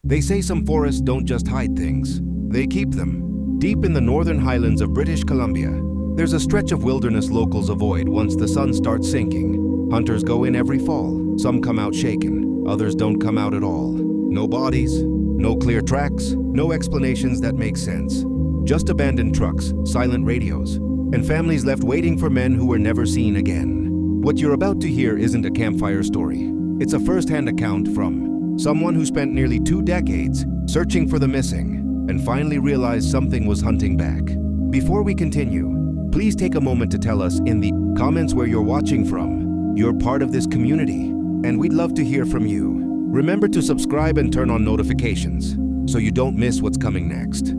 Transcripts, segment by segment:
They say some forests don't just hide things, they keep them. Deep in the northern highlands of British Columbia, there's a stretch of wilderness locals avoid once the sun starts sinking. Hunters go in every fall. Some come out shaken, others don't come out at all. No bodies, no clear tracks, no explanations that make sense. Just abandoned trucks, silent radios, and families left waiting for men who were never seen again. What you're about to hear isn't a campfire story. It's a first-hand account from someone who spent nearly 2 decades searching for the missing and finally realized something was hunting back. Before we continue, please take a moment to tell us in the comments where you're watching from. You're part of this community, and we'd love to hear from you. Remember to subscribe and turn on notifications so you don't miss what's coming next.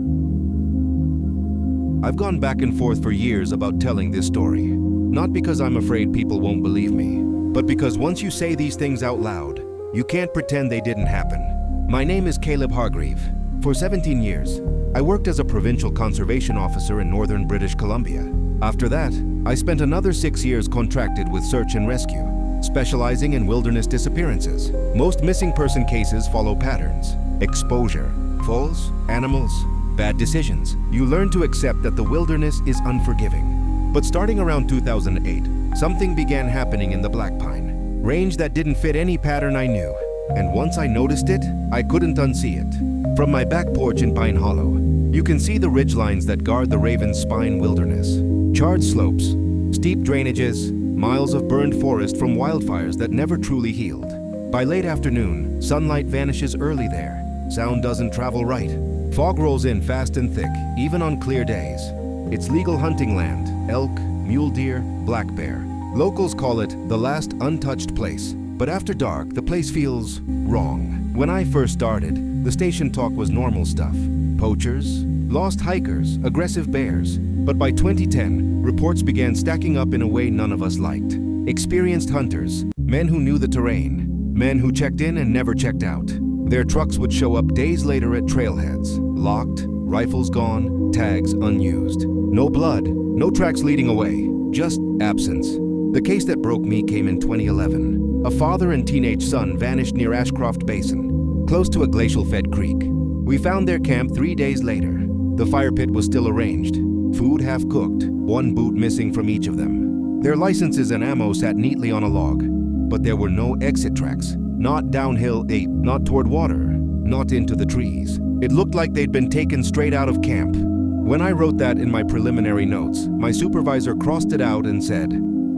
I've gone back and forth for years about telling this story, not because I'm afraid people won't believe me, but because once you say these things out loud, you can't pretend they didn't happen. My name is Caleb Hargreave. For 17 years, I worked as a provincial conservation officer in northern British Columbia. After that, I spent another 6 years contracted with search and rescue, specializing in wilderness disappearances. Most missing person cases follow patterns: exposure, falls, animals, bad decisions. You learn to accept that the wilderness is unforgiving. But starting around 2008, something began happening in the Black Pine, range that didn't fit any pattern I knew. And once I noticed it, I couldn't unsee it. From my back porch in Pine Hollow, you can see the ridgelines that guard the Raven's Spine wilderness. Charred slopes, steep drainages, miles of burned forest from wildfires that never truly healed. By late afternoon, sunlight vanishes early there. Sound doesn't travel right. Fog rolls in fast and thick, even on clear days. It's legal hunting land: elk, mule deer, black bear. Locals call it the last untouched place. But after dark, the place feels wrong. When I first started, the station talk was normal stuff: poachers, lost hikers, aggressive bears. But by 2010, reports began stacking up in a way none of us liked. Experienced hunters, men who knew the terrain, men who checked in and never checked out. Their trucks would show up days later at trailheads, locked, rifles gone, tags unused. No blood, no tracks leading away, just absence. The case that broke me came in 2011. A father and teenage son vanished near Ashcroft Basin, close to a glacial-fed creek. We found their camp 3 days later. The fire pit was still arranged, food half-cooked, one boot missing from each of them. Their licenses and ammo sat neatly on a log, but there were no exit tracks. Not downhill, not toward water, not into the trees. It looked like they'd been taken straight out of camp. When I wrote that in my preliminary notes, my supervisor crossed it out and said,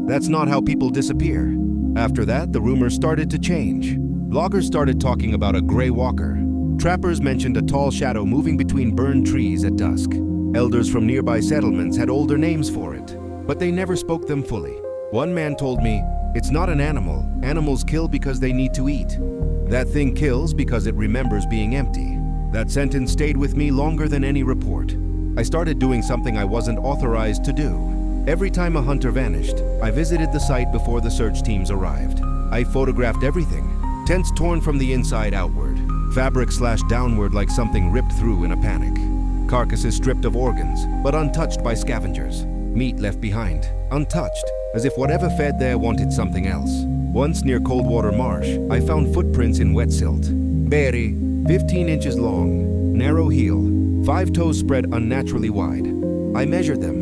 "That's not how people disappear." After that, the rumors started to change. Loggers started talking about a gray walker. Trappers mentioned a tall shadow moving between burned trees at dusk. Elders from nearby settlements had older names for it, but they never spoke them fully. One man told me, "It's not an animal. Animals kill because they need to eat. That thing kills because it remembers being empty." That sentence stayed with me longer than any report. I started doing something I wasn't authorized to do. Every time a hunter vanished, I visited the site before the search teams arrived. I photographed everything: tents torn from the inside outward, fabric slashed downward like something ripped through in a panic, carcasses stripped of organs but untouched by scavengers, meat left behind, untouched, as if whatever fed there wanted something else. Once near Coldwater Marsh, I found footprints in wet silt. Berry, 15 inches long, narrow heel, 5 toes spread unnaturally wide. I measured them.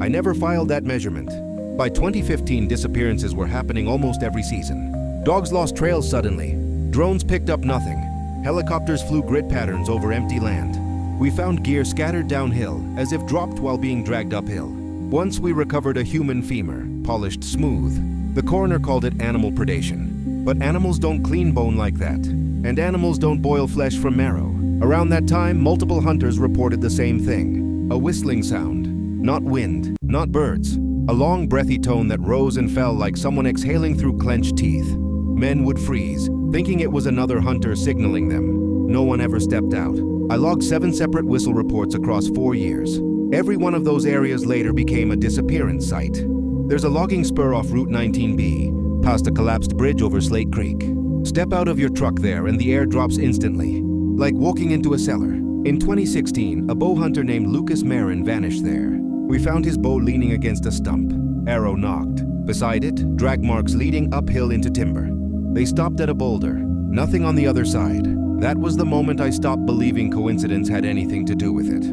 I never filed that measurement. By 2015, disappearances were happening almost every season. Dogs lost trails suddenly. Drones picked up nothing. Helicopters flew grid patterns over empty land. We found gear scattered downhill, as if dropped while being dragged uphill. Once we recovered a human femur, polished smooth. The coroner called it animal predation. But animals don't clean bone like that. And animals don't boil flesh from marrow. Around that time, multiple hunters reported the same thing: a whistling sound. Not wind, not birds. A long, breathy tone that rose and fell like someone exhaling through clenched teeth. Men would freeze, thinking it was another hunter signaling them. No one ever stepped out. I logged 7 separate whistle reports across 4 years. Every one of those areas later became a disappearance site. There's a logging spur off Route 19B, past a collapsed bridge over Slate Creek. Step out of your truck there and the air drops instantly, like walking into a cellar. In 2016, a bow hunter named Lucas Marin vanished there. We found his bow leaning against a stump, arrow knocked. Beside it, drag marks leading uphill into timber. They stopped at a boulder, nothing on the other side. That was the moment I stopped believing coincidence had anything to do with it.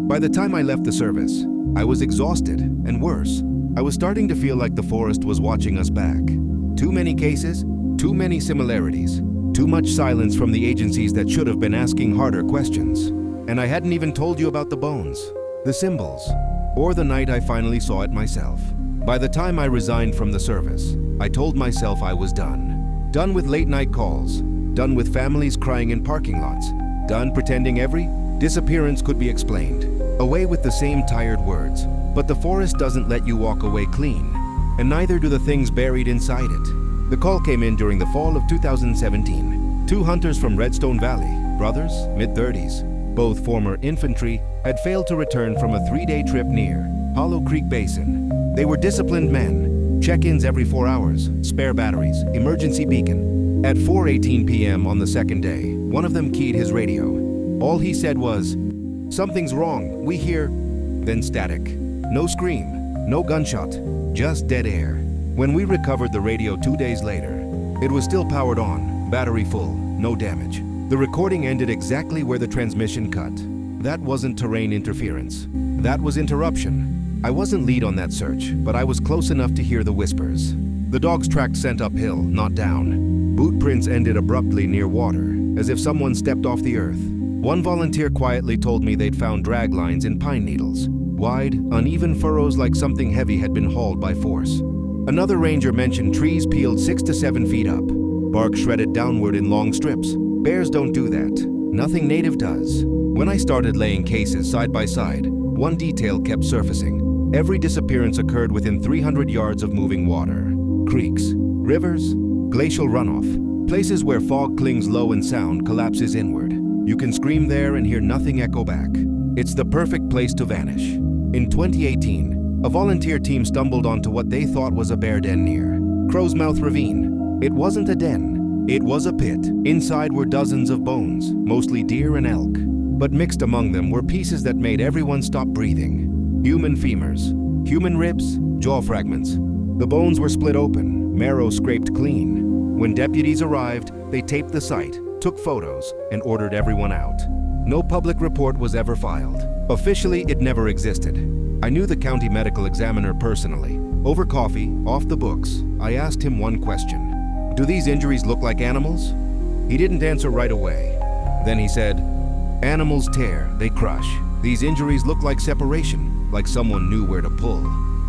By the time I left the service, I was exhausted, and worse, I was starting to feel like the forest was watching us back. Too many cases, too many similarities, too much silence from the agencies that should have been asking harder questions. And I hadn't even told you about the bones, the symbols, or the night I finally saw it myself. By the time I resigned from the service, I told myself I was done. Done with late-night calls, done with families crying in parking lots, done pretending every disappearance could be explained. Away with the same tired words. But the forest doesn't let you walk away clean, and neither do the things buried inside it. The call came in during the fall of 2017. Two hunters from Redstone Valley, brothers, mid-30s, both former infantry, had failed to return from a 3-day trip near Hollow Creek Basin. They were disciplined men, check-ins every 4 hours, spare batteries, emergency beacon. At 4:18 p.m. on the second day, one of them keyed his radio. All he said was, "Something's wrong, we hear," then static. No scream, no gunshot, just dead air. When we recovered the radio 2 days later, it was still powered on, battery full, no damage. The recording ended exactly where the transmission cut. That wasn't terrain interference. That was interruption. I wasn't lead on that search, but I was close enough to hear the whispers. The dogs tracked scent uphill, not down. Boot prints ended abruptly near water, as if someone stepped off the earth. One volunteer quietly told me they'd found drag lines in pine needles. Wide, uneven furrows like something heavy had been hauled by force. Another ranger mentioned trees peeled 6 to 7 feet up, bark shredded downward in long strips. Bears don't do that. Nothing native does. When I started laying cases side by side, one detail kept surfacing. Every disappearance occurred within 300 yards of moving water. Creeks, rivers, glacial runoff, places where fog clings low and sound collapses inward. You can scream there and hear nothing echo back. It's the perfect place to vanish. In 2018, a volunteer team stumbled onto what they thought was a bear den near Crow's Mouth Ravine. It wasn't a den, it was a pit. Inside were dozens of bones, mostly deer and elk. But mixed among them were pieces that made everyone stop breathing. Human femurs, human ribs, jaw fragments. The bones were split open, marrow scraped clean. When deputies arrived, they taped the site, took photos, and ordered everyone out. No public report was ever filed. Officially, it never existed. I knew the county medical examiner personally. Over coffee, off the books, I asked him one question. "Do these injuries look like animals?" He didn't answer right away. Then he said, "Animals tear, they crush. These injuries look like separation, like someone knew where to pull."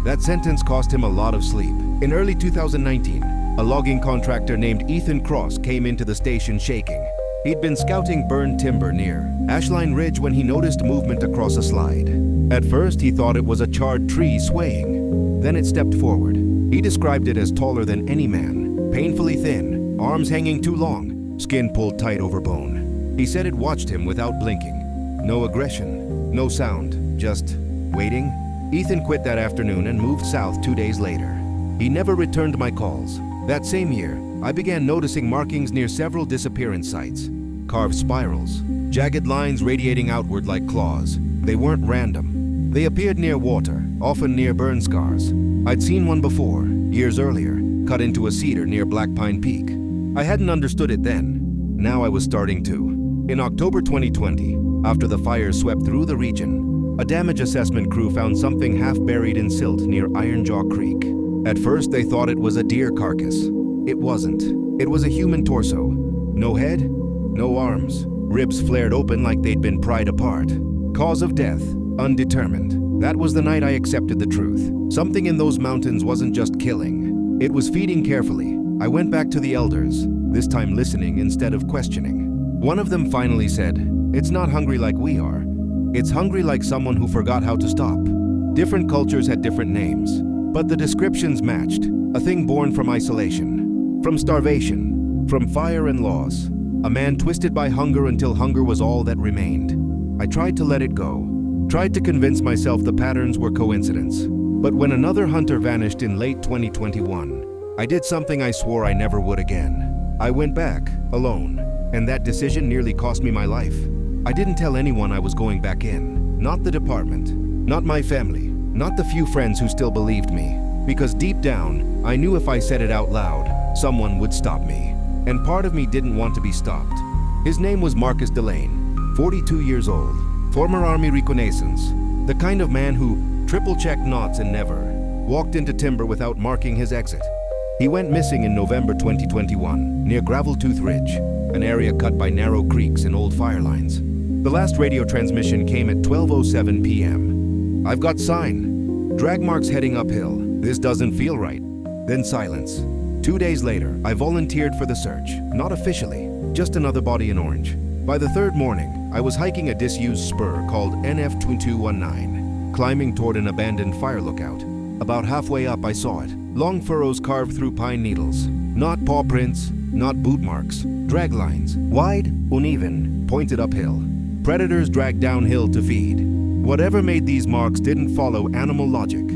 That sentence cost him a lot of sleep. In early 2019, a logging contractor named Ethan Cross came into the station shaking. He'd been scouting burned timber near Ashline Ridge when he noticed movement across a slide. At first, he thought it was a charred tree swaying. Then it stepped forward. He described it as taller than any man, painfully thin, arms hanging too long, skin pulled tight over bone. He said it watched him without blinking. No aggression, no sound, just waiting. Ethan quit that afternoon and moved south 2 days later. He never returned my calls. That same year, I began noticing markings near several disappearance sites. Carved spirals, jagged lines radiating outward like claws. They weren't random. They appeared near water, often near burn scars. I'd seen one before, years earlier, cut into a cedar near Black Pine Peak. I hadn't understood it then. Now I was starting to. In October 2020, after the fires swept through the region, a damage assessment crew found something half buried in silt near Iron Jaw Creek. At first, they thought it was a deer carcass. It wasn't. It was a human torso. No head, no arms. Ribs flared open like they'd been pried apart. Cause of death, undetermined. That was the night I accepted the truth. Something in those mountains wasn't just killing. It was feeding carefully. I went back to the elders, this time listening instead of questioning. One of them finally said, "It's not hungry like we are. It's hungry like someone who forgot how to stop." Different cultures had different names, but the descriptions matched. A thing born from isolation, from starvation, from fire and loss. A man twisted by hunger until hunger was all that remained. I tried to let it go, tried to convince myself the patterns were coincidence. But when another hunter vanished in late 2021, I did something I swore I never would again. I went back, alone, and that decision nearly cost me my life. I didn't tell anyone I was going back in. Not the department, not my family, not the few friends who still believed me. Because deep down, I knew if I said it out loud, someone would stop me. And part of me didn't want to be stopped. His name was Marcus Delane, 42 years old, former Army reconnaissance, the kind of man who triple-checked knots and never walked into timber without marking his exit. He went missing in November 2021 near Graveltooth Ridge, an area cut by narrow creeks and old fire lines. The last radio transmission came at 12:07 p.m. "I've got sign. Drag marks heading uphill. This doesn't feel right." Then silence. 2 days later, I volunteered for the search, not officially, just another body in orange. By the third morning, I was hiking a disused spur called NF2219, climbing toward an abandoned fire lookout. About halfway up, I saw it. Long furrows carved through pine needles. Not paw prints, not boot marks. Drag lines, wide, uneven, pointed uphill. Predators dragged downhill to feed. Whatever made these marks didn't follow animal logic.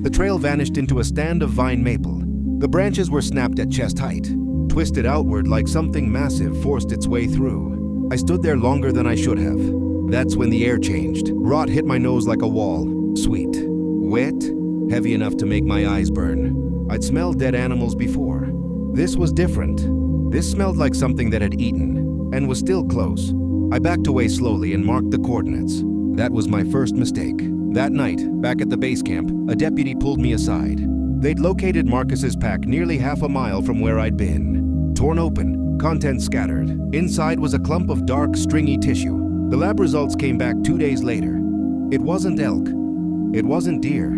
The trail vanished into a stand of vine maple. The branches were snapped at chest height, twisted outward like something massive forced its way through. I stood there longer than I should have. That's when the air changed. Rot hit my nose like a wall. Sweet. Wet. Heavy enough to make my eyes burn. I'd smelled dead animals before. This was different. This smelled like something that had eaten, and was still close. I backed away slowly and marked the coordinates. That was my first mistake. That night, back at the base camp, a deputy pulled me aside. They'd located Marcus's pack nearly half a mile from where I'd been. Torn open, contents scattered. Inside was a clump of dark, stringy tissue. The lab results came back 2 days later. It wasn't elk. It wasn't deer.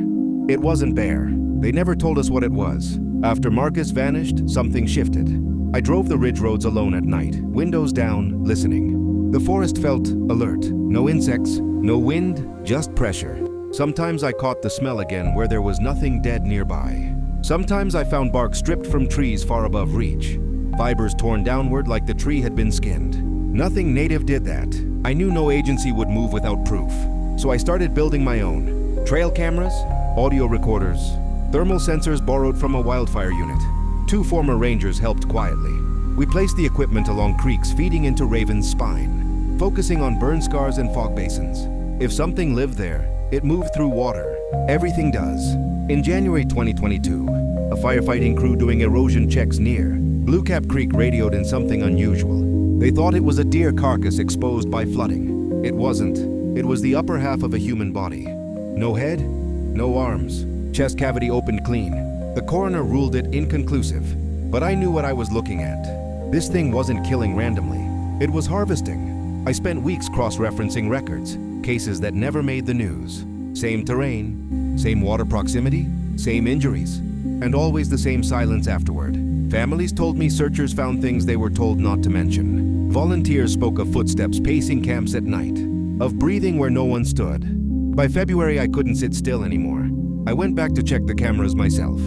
It wasn't bear. They never told us what it was. After Marcus vanished, something shifted. I drove the ridge roads alone at night, windows down, listening. The forest felt alert. No insects, no wind, just pressure. Sometimes I caught the smell again where there was nothing dead nearby. Sometimes I found bark stripped from trees far above reach. Fibers torn downward like the tree had been skinned. Nothing native did that. I knew no agency would move without proof. So I started building my own. Trail cameras, audio recorders, thermal sensors borrowed from a wildfire unit. 2 former rangers helped quietly. We placed the equipment along creeks feeding into Raven's spine, focusing on burn scars and fog basins. If something lived there, it moved through water. Everything does. In January 2022, a firefighting crew doing erosion checks near Blue Cap Creek radioed in something unusual. They thought it was a deer carcass exposed by flooding. It wasn't. It was the upper half of a human body. No head, no arms, chest cavity opened clean. The coroner ruled it inconclusive, but I knew what I was looking at. This thing wasn't killing randomly. It was harvesting. I spent weeks cross-referencing records, cases that never made the news. Same terrain, same water proximity, same injuries, and always the same silence afterward. Families told me searchers found things they were told not to mention. Volunteers spoke of footsteps pacing camps at night, of breathing where no one stood. By February, I couldn't sit still anymore. I went back to check the cameras myself.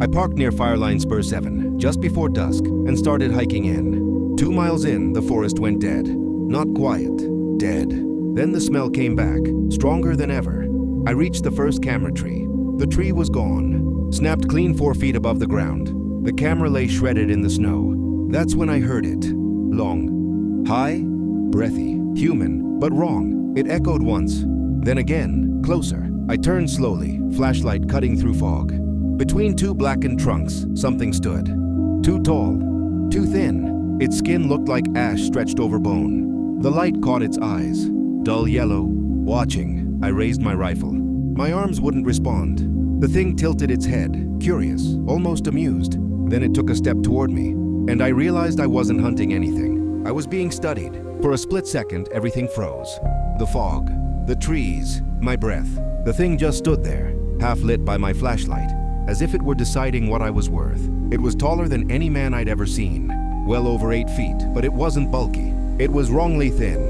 I parked near Fireline Spur 7, just before dusk, and started hiking in. 2 miles in, the forest went dead. Not quiet, dead. Then the smell came back, stronger than ever. I reached the first camera tree. The tree was gone, snapped clean 4 feet above the ground. The camera lay shredded in the snow. That's when I heard it. Long, high, breathy, human, but wrong. It echoed once, then again, closer. I turned slowly, flashlight cutting through fog. Between 2 blackened trunks, something stood. Too tall, too thin. Its skin looked like ash stretched over bone. The light caught its eyes, dull yellow. Watching, I raised my rifle. My arms wouldn't respond. The thing tilted its head, curious, almost amused. Then it took a step toward me, and I realized I wasn't hunting anything. I was being studied. For a split second, everything froze. The fog, the trees, my breath. The thing just stood there, half lit by my flashlight, as if it were deciding what I was worth. It was taller than any man I'd ever seen, well over 8 feet, but it wasn't bulky. It was wrongly thin,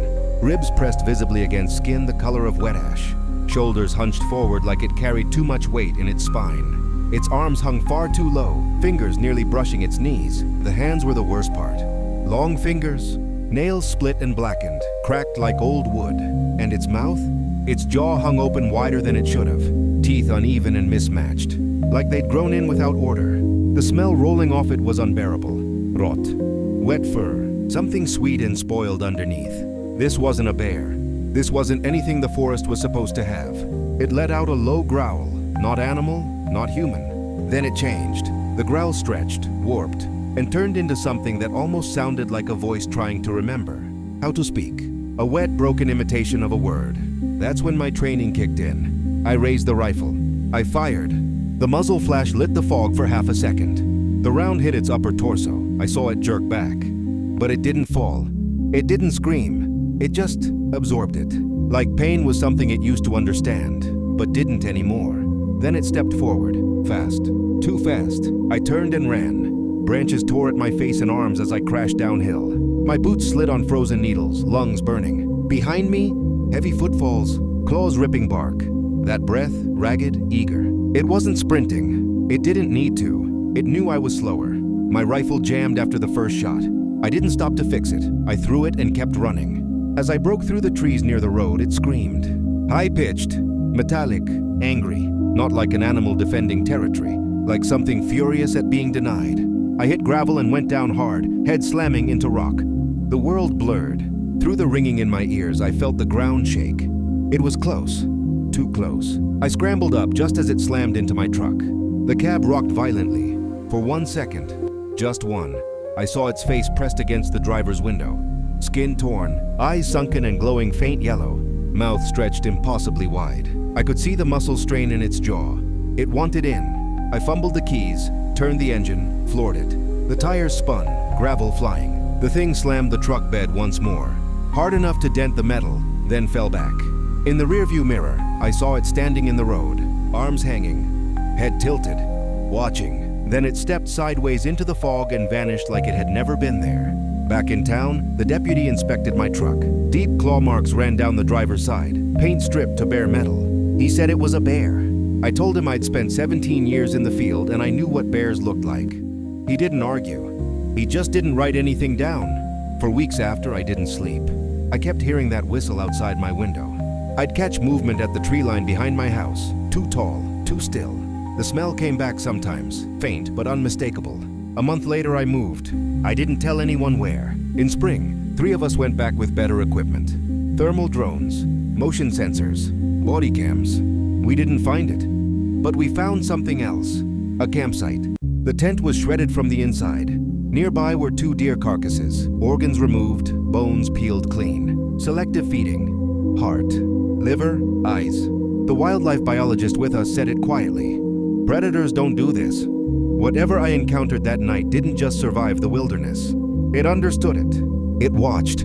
ribs pressed visibly against skin the color of wet ash, shoulders hunched forward like it carried too much weight in its spine. Its arms hung far too low, fingers nearly brushing its knees. The hands were the worst part. Long fingers, nails split and blackened, cracked like old wood. And its mouth? Its jaw hung open wider than it should have, teeth uneven and mismatched, like they'd grown in without order. The smell rolling off it was unbearable. Rot. Wet fur. Something sweet and spoiled underneath. This wasn't a bear. This wasn't anything the forest was supposed to have. It let out a low growl. Not animal, not human. Then it changed. The growl stretched, warped, and turned into something that almost sounded like a voice trying to remember. how to speak. A wet, broken imitation of a word. That's when my training kicked in. I raised the rifle. I fired. The muzzle flash lit the fog for half a second. The round hit its upper torso. I saw it jerk back. But it didn't fall. It didn't scream. It just absorbed it. Like pain was something it used to understand, but didn't anymore. Then it stepped forward, fast, too fast. I turned and ran. Branches tore at my face and arms as I crashed downhill. My boots slid on frozen needles, lungs burning. Behind me, heavy footfalls, claws ripping bark. That breath, ragged, eager. It wasn't sprinting. It didn't need to. It knew I was slower. My rifle jammed after the first shot. I didn't stop to fix it. I threw it and kept running. As I broke through the trees near the road, it screamed. High-pitched, metallic, angry, not like an animal defending territory, like something furious at being denied. I hit gravel and went down hard, head slamming into rock. The world blurred. Through the ringing in my ears, I felt the ground shake. It was close, too close. I scrambled up just as it slammed into my truck. The cab rocked violently. For 1 second, just one, I saw its face pressed against the driver's window. Skin torn, eyes sunken and glowing faint yellow, mouth stretched impossibly wide. I could see the muscle strain in its jaw. It wanted in. I fumbled the keys, turned the engine, floored it. The tires spun, gravel flying. The thing slammed the truck bed once more, hard enough to dent the metal, then fell back. In the rearview mirror, I saw it standing in the road, arms hanging, head tilted, watching. Then it stepped sideways into the fog and vanished like it had never been there. Back in town, the deputy inspected my truck. Deep claw marks ran down the driver's side, paint stripped to bare metal. He said it was a bear. I told him I'd spent 17 years in the field and I knew what bears looked like. He didn't argue. He just didn't write anything down. For weeks after, I didn't sleep. I kept hearing that whistle outside my window. I'd catch movement at the tree line behind my house. Too tall, too still. The smell came back sometimes, faint but unmistakable. A month later, I moved. I didn't tell anyone where. In spring, 3 of us went back with better equipment. Thermal drones, motion sensors, body cams. We didn't find it. But we found something else. A campsite. The tent was shredded from the inside. Nearby were 2 deer carcasses, organs removed, bones peeled clean. Selective feeding. Heart, liver, eyes. The wildlife biologist with us said it quietly. Predators don't do this. Whatever I encountered that night didn't just survive the wilderness. It understood it. It watched.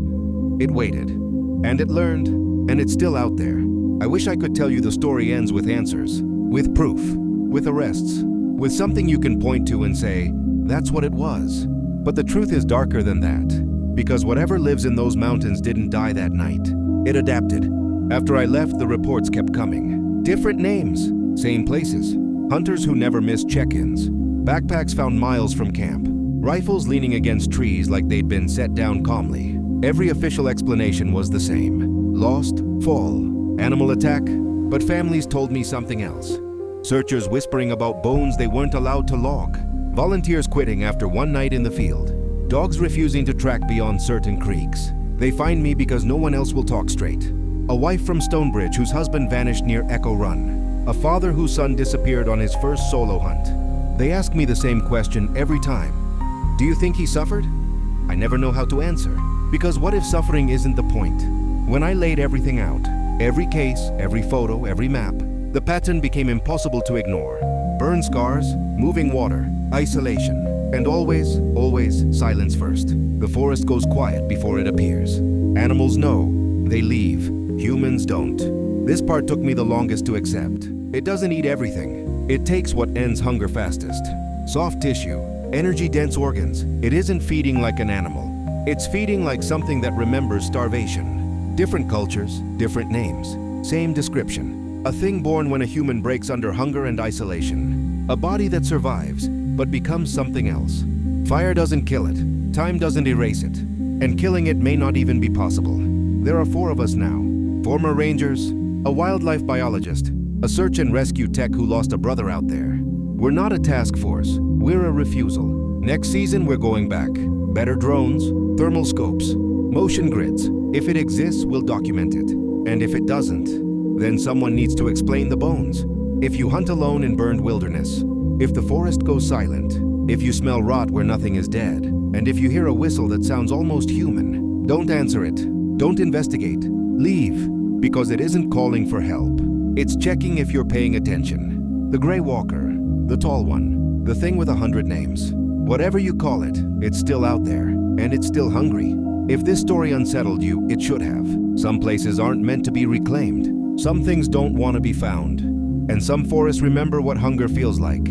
It waited. And it learned. And it's still out there. I wish I could tell you the story ends with answers. With proof. With arrests. With something you can point to and say, that's what it was. But the truth is darker than that. Because whatever lives in those mountains didn't die that night. It adapted. After I left, the reports kept coming. Different names. Same places. Hunters who never missed check-ins. Backpacks found miles from camp. Rifles leaning against trees like they'd been set down calmly. Every official explanation was the same. Lost, fall, animal attack. But families told me something else. Searchers whispering about bones they weren't allowed to log. Volunteers quitting after one night in the field. Dogs refusing to track beyond certain creeks. They find me because no one else will talk straight. A wife from Stonebridge whose husband vanished near Echo Run. A father whose son disappeared on his first solo hunt. They ask me the same question every time. Do you think he suffered? I never know how to answer. Because what if suffering isn't the point? When I laid everything out, every case, every photo, every map, the pattern became impossible to ignore. Burn scars, moving water, isolation, and always, always silence first. The forest goes quiet before it appears. Animals know, they leave. Humans don't. This part took me the longest to accept. It doesn't eat everything. It takes what ends hunger fastest. Soft tissue, energy-dense organs. It isn't feeding like an animal. It's feeding like something that remembers starvation. Different cultures, different names, same description. A thing born when a human breaks under hunger and isolation. A body that survives, but becomes something else. Fire doesn't kill it, time doesn't erase it, and killing it may not even be possible. There are 4 of us now. Former rangers, a wildlife biologist, a search and rescue tech who lost a brother out there. We're not a task force, we're a refusal. Next season we're going back. Better drones, thermal scopes, motion grids. If it exists, we'll document it. And if it doesn't, then someone needs to explain the bones. If you hunt alone in burned wilderness, if the forest goes silent, if you smell rot where nothing is dead, and if you hear a whistle that sounds almost human, Don't answer it. Don't investigate. Leave, because it isn't calling for help. It's checking if you're paying attention. The gray walker, the tall one, the thing with 100 names. Whatever you call it, it's still out there, and it's still hungry. If this story unsettled you, it should have. Some places aren't meant to be reclaimed. Some things don't want to be found. And some forests remember what hunger feels like.